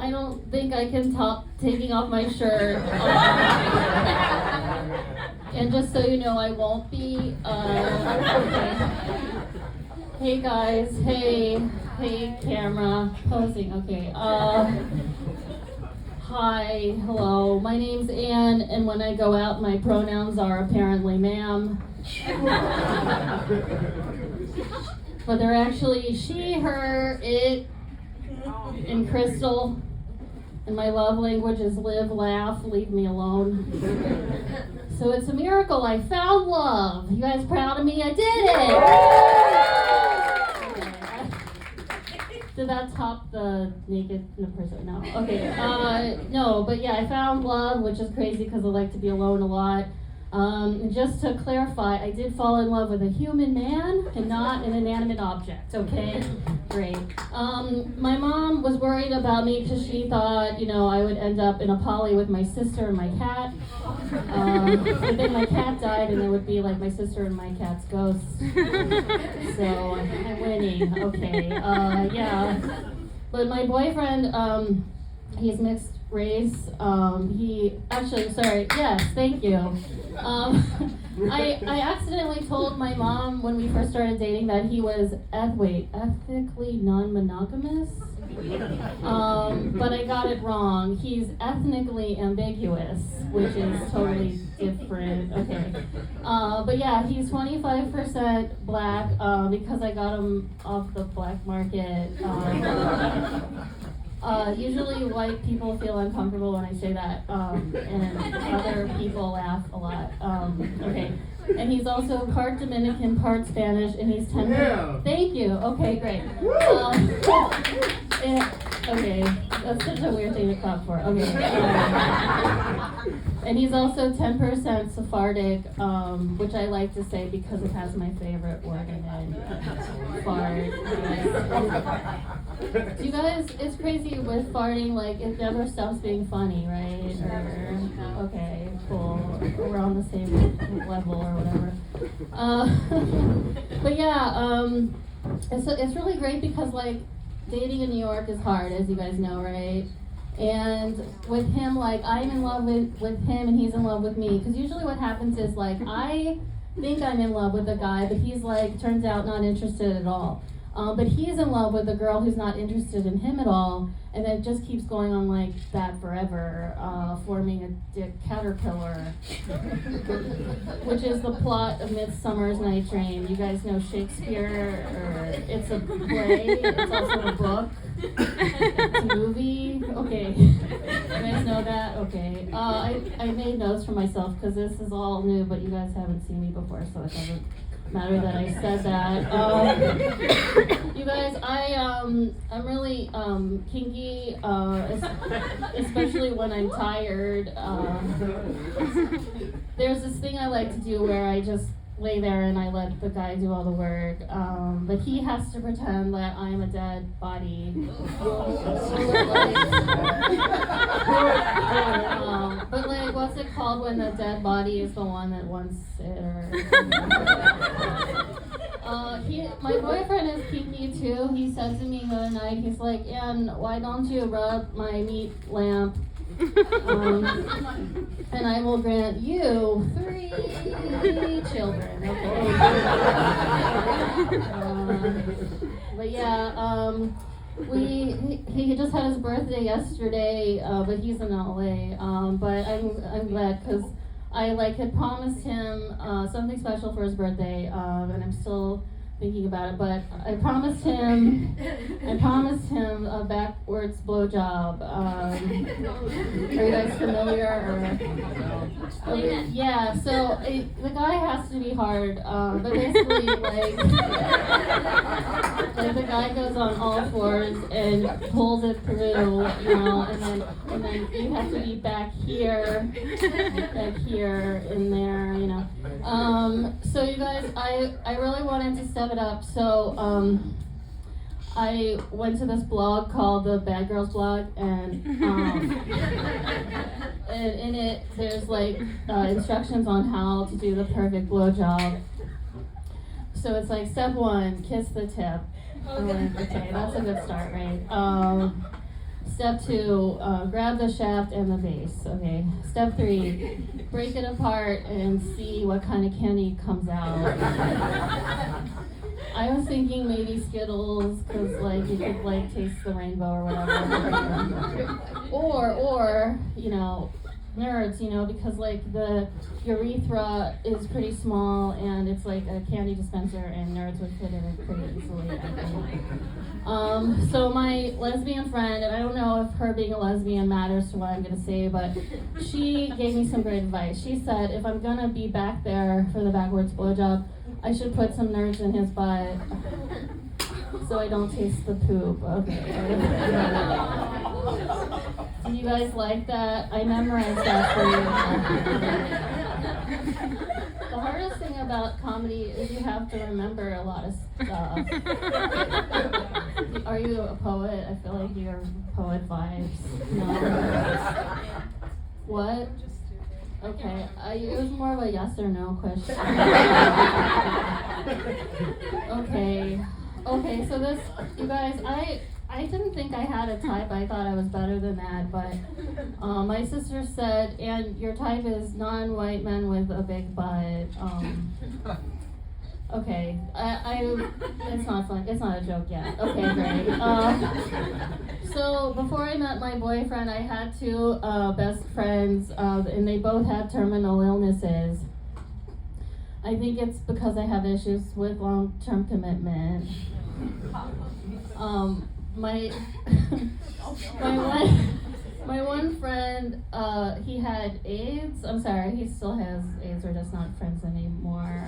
I don't think I can top taking off my shirt. And just so you know, I won't be. Okay. Hey guys, hey camera, posing. Okay. Hi, hello. My name's Anne, and when I go out, my pronouns are apparently ma'am. But they're actually she, her, it, and Crystal. And my love language is live, laugh, leave me alone. So it's a miracle. I found love. You guys proud of me? I did it! Okay. Did that top the naked person? No. Okay. No, but yeah, I found love, which is crazy because I like to be alone a lot. And just to clarify, I did fall in love with a human man and not an inanimate object, okay? Great. My mom was worried about me because she thought, I would end up in a poly with my sister and my cat. But then my cat died and it would be like my sister and my cat's ghost. So I'm winning, okay. Yeah. But my boyfriend, he's mixed race. Yes, thank you. I accidentally told my mom when we first started dating that he was ethnically non-monogamous. But I got it wrong. He's ethnically ambiguous, which is totally different. Okay. But yeah, he's 25% black because I got him off the black market. Usually white people feel uncomfortable when I say that, and other people laugh a lot. Okay. And he's also part Dominican, part Spanish, and he's 10. Yeah. Thank you. Okay, great. Okay, that's such a weird thing to clap for. Okay. And he's also 10% Sephardic, which I like to say because it has my favorite word in it. Fart. You guys, it's crazy with farting, like it never stops being funny, right? Okay, cool. We're on the same level or whatever. But yeah, it's really great because like dating in New York is hard, as you guys know, right? And with him, like I'm in love with him and he's in love with me. Because usually what happens is like I think I'm in love with a guy, but he's like turns out not interested at all. But he's in love with a girl who's not interested in him at all, and it just keeps going on like that forever, forming a dick caterpillar, which is the plot of Midsummer's Night Dream. You guys know Shakespeare, or it's a play, it's also a book, it's a movie. Okay, you guys know that? Okay, I made notes for myself because this is all new, but you guys haven't seen me before, so it doesn't matter that I said that. You guys, I'm really kinky, especially when I'm tired. There's this thing I like to do where I just lay there and I let the guy do all the work, but he has to pretend that I'm a dead body. But like, what's it called when the dead body is the one that wants it? My boyfriend is kinky too. He said to me the other night, he's like, Ann, why don't you rub my meat lamp? And I will grant you 3 children. Okay. But yeah, he just had his birthday yesterday, but he's in LA. But I'm glad because I had promised him something special for his birthday, and I'm still thinking about it. But I promised him a backwards blowjob. Are you guys familiar? Okay, yeah. So the guy has to be hard, but basically like the guy goes on all fours and pulls it through, and then you have to be back here, in there, So you guys, I really wanted to step it up, so I went to this blog called the Bad Girls Blog, and in it there's like instructions on how to do the perfect blowjob. So it's like step 1, kiss the tip. Okay, that's a good start, right? Step 2, grab the shaft and the base, okay. Step 3, break it apart and see what kind of candy comes out. I was thinking maybe Skittles, because like you could like taste the rainbow or whatever. Or Nerds, because like the urethra is pretty small and it's like a candy dispenser and Nerds would fit in it pretty easily, I think. So my lesbian friend, and I don't know if her being a lesbian matters to what I'm gonna say, but she gave me some great advice. She said, if I'm gonna be back there for the backwards blowjob, I should put some Nerds in his butt so I don't taste the poop. Okay. Do you guys like that? I memorized that for you. The hardest thing about comedy is you have to remember a lot of stuff. Are you a poet? I feel like you're poet vibes. No. What? Okay, it was more of a yes or no question. Okay, so this, you guys, I didn't think I had a type. I thought I was better than that, but my sister said, and your type is non-white men with a big butt. Okay, it's not fun. It's not a joke yet. Okay, great. So before I met my boyfriend, I had two best friends, and they both had terminal illnesses. I think it's because I have issues with long-term commitment. My one friend, he had AIDS. I'm sorry, he still has AIDS. We're just not friends anymore.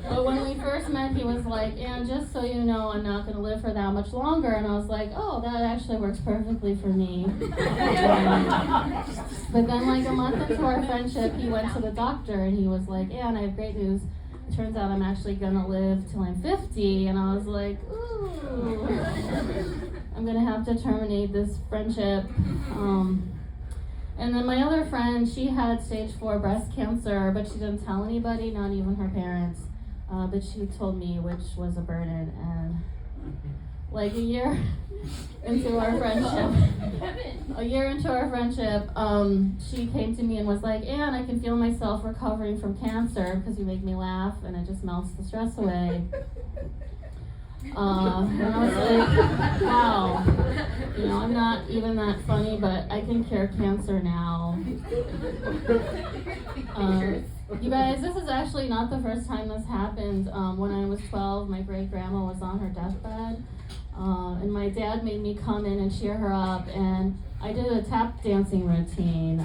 But when we first met, he was like, and just so you know, I'm not going to live for that much longer. And I was like, oh, that actually works perfectly for me. But then like a month into our friendship, he went to the doctor and he was like, Ann, I have great news. It turns out I'm actually going to live till I'm 50. And I was like, ooh. I'm gonna have to terminate this friendship. And then my other friend, she had stage 4 breast cancer, but she didn't tell anybody, not even her parents. But she told me, which was a burden. And like a year into our friendship, she came to me and was like, Ann, I can feel myself recovering from cancer because you make me laugh and it just melts the stress away. And I was like, wow, I'm not even that funny, but I can cure cancer now. You guys, this is actually not the first time this happened. When I was 12, my great-grandma was on her deathbed, and my dad made me come in and cheer her up, and I did a tap dancing routine.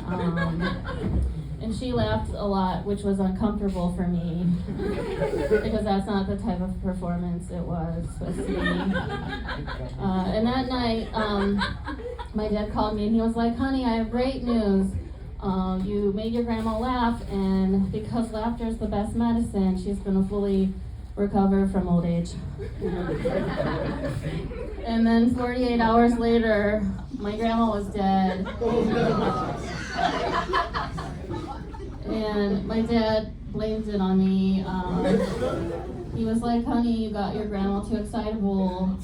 And she laughed a lot, which was uncomfortable for me, because that's not the type of performance it was supposed to be. And that night, my dad called me and he was like, honey, I have great news. You made your grandma laugh, and because laughter is the best medicine, she's going to fully recover from old age. And then 48 hours later, my grandma was dead. And my dad blamed it on me. He was like, honey, you got your grandma too excitable.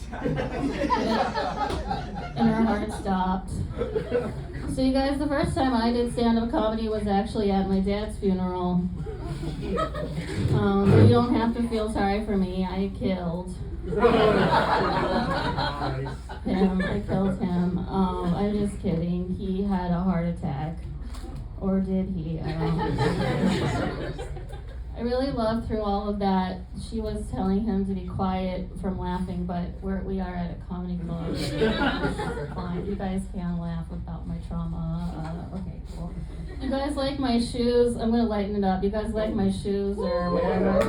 And her heart stopped. So you guys, the first time I did stand-up comedy was actually at my dad's funeral. So you don't have to feel sorry for me. I killed him. I killed him. I'm just kidding. He had a heart attack. Or did he? I don't know. I really loved through all of that. She was telling him to be quiet from laughing, but we are at a comedy club. Fine. You guys can laugh about my trauma. Okay, cool. You guys like my shoes? I'm going to lighten it up. You guys like my shoes or whatever?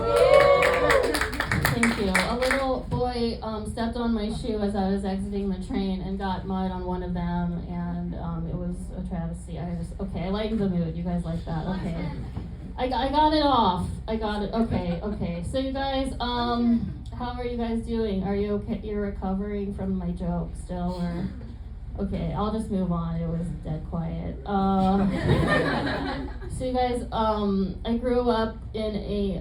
Thank you. A little boy stepped on my shoe as I was exiting the train and got mud on one of them, and it was a travesty. I lightened the mood. You guys like that? Okay. I got it off. I got it. Okay. So you guys, how are you guys doing? Are you okay? You're recovering from my joke still, or? Okay, I'll just move on. It was dead quiet. So you guys, I grew up in a